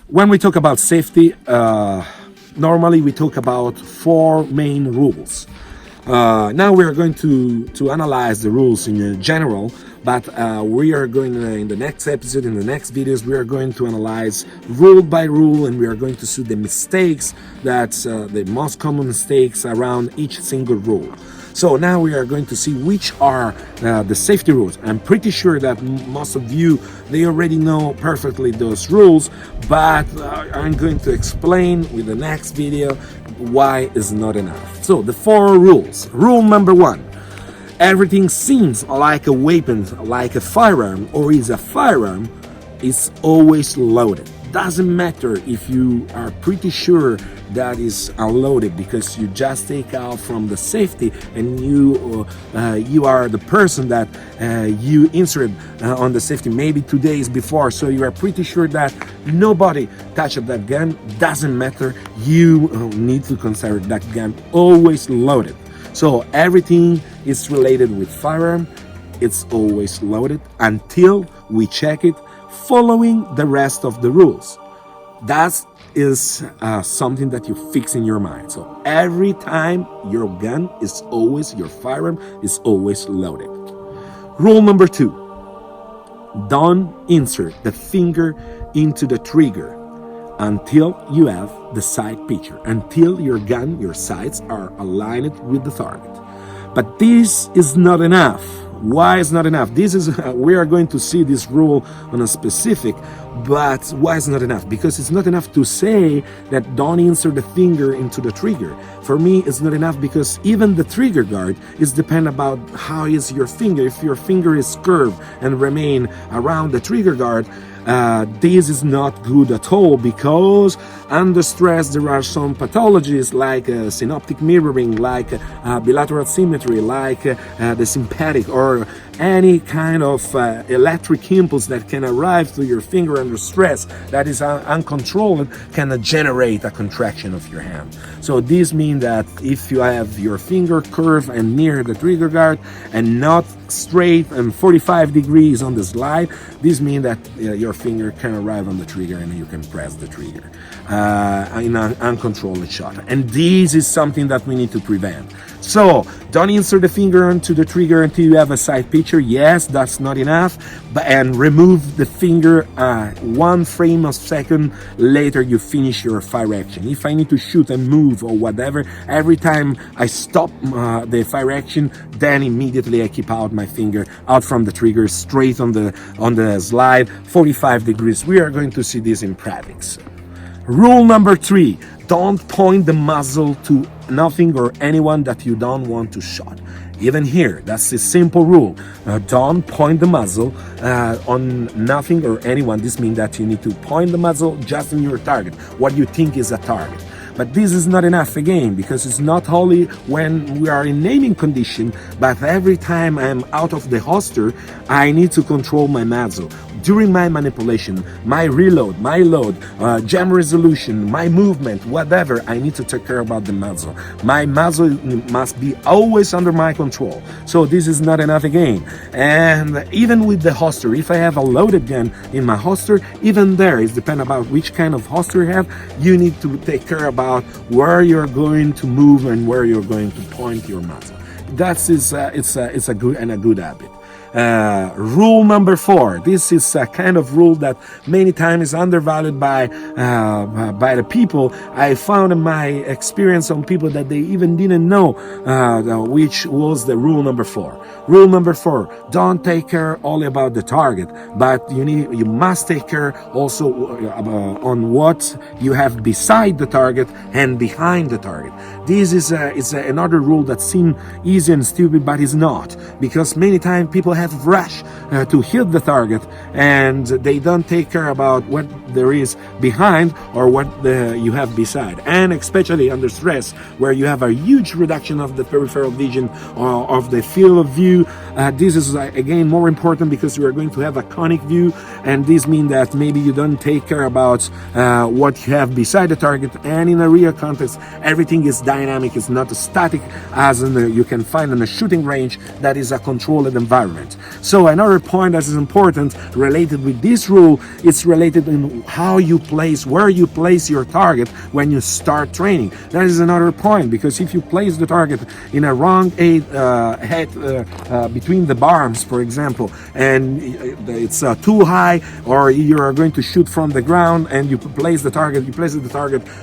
When we talk about safety, normally we talk about four main rules. Now we are going to analyze the rules in general, but we are going in the next episode, in the next videos, we are going to analyze rule by rule, and we are going to see the mistakes the most common mistakes around each single rule. So now we are going to see which are the safety rules. I'm pretty sure that most of you, they already know perfectly those rules, but I'm going to explain with the next video why is not enough. So the four rules. Rule number one: everything seems like a weapon, like a firearm, or is a firearm, is always loaded. Doesn't matter if you are pretty sure that is unloaded, because you just take out from the safety and you are the person that you inserted on the safety maybe 2 days before, so you are pretty sure that nobody touched that gun. Doesn't matter, you need to consider that gun always loaded. So everything is related with firearm, it's always loaded until we check it following the rest of the rules. That is something that you fix in your mind. So every time your gun is always, your firearm is always loaded. Rule number two: don't insert the finger into the trigger until you have the sight picture, until your gun, your sights are aligned with the target. But this is not enough. Why is not enough? This is we are going to see this rule on a specific, but why is not enough? Because it's not enough to say that don't insert the finger into the trigger. For me, it's not enough, because even the trigger guard is depend about how is your finger. If your finger is curved and remain around the trigger guard, this is not good at all, because under stress there are some pathologies like synoptic mirroring, like bilateral symmetry, like the sympathetic, or any kind of electric impulse that can arrive to your finger under stress that is uncontrolled can generate a contraction of your hand. So this means that if you have your finger curved and near the trigger guard and not straight and 45 degrees on the slide, this means that your finger can arrive on the trigger and you can press the trigger in an uncontrolled shot. And this is something that we need to prevent. So don't insert the finger into the trigger until you have a sight picture. Yes, that's not enough. And remove the finger 1 frame a second later you finish your fire action. If I need to shoot and move or whatever, every time I stop the fire action, then immediately I keep out my finger out from the trigger, straight on the slide, 45 degrees. We are going to see this in practice. Rule number 3: don't point the muzzle to nothing or anyone that you don't want to shot. Even here, that's a simple rule. Don't point the muzzle on nothing or anyone. This means that you need to point the muzzle just in your target, what you think is a target. But this is not enough again, because it's not only when we are in naming condition, but every time I'm out of the holster, I need to control my muzzle. During my manipulation, my reload, my load, jam resolution, my movement, whatever, I need to take care about the muzzle. My muzzle must be always under my control. So this is not enough again. And even with the holster, if I have a loaded gun in my holster, even there, it depends about which kind of holster you have. You need to take care about where you're going to move and where you're going to point your muzzle. That's it's a good habit. Rule number 4. This is a kind of rule that many times is undervalued by the people. I found in my experience some people that they even didn't know which was the rule number 4. Rule number 4: don't take care only about the target, but you must take care also on what you have beside the target and behind the target. This is another rule that seems easy and stupid, but is not, because many times people have rush to hit the target and they don't take care about what there is behind or what you have beside, and especially under stress where you have a huge reduction of the peripheral vision or of the field of view. This is again more important, because you are going to have a conic view, and this means that maybe you don't take care about what you have beside the target. And in a real context, everything is dynamic, it's not static as you can find in a shooting range that is a controlled environment. So another point that is important related with this rule, it's related in how you place, where you place your target when you start training. That is another point, because if you place the target in a wrong head between the arms, for example, and it's too high, or you are going to shoot from the ground and you place the target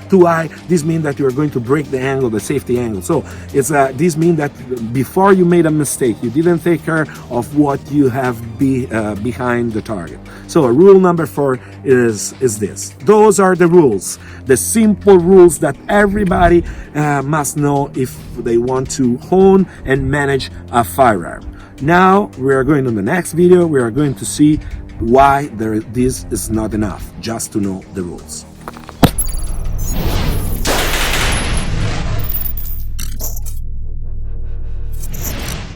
too high, this means that you are going to break the angle, the safety angle. So it's this means that before you made a mistake, you didn't take care of what you have behind the target. So rule number 4 is this. Those are the rules, the simple rules that everybody must know if they want to hone and manage a firearm. Now we are going to the next video, we are going to see why this is not enough just to know the rules.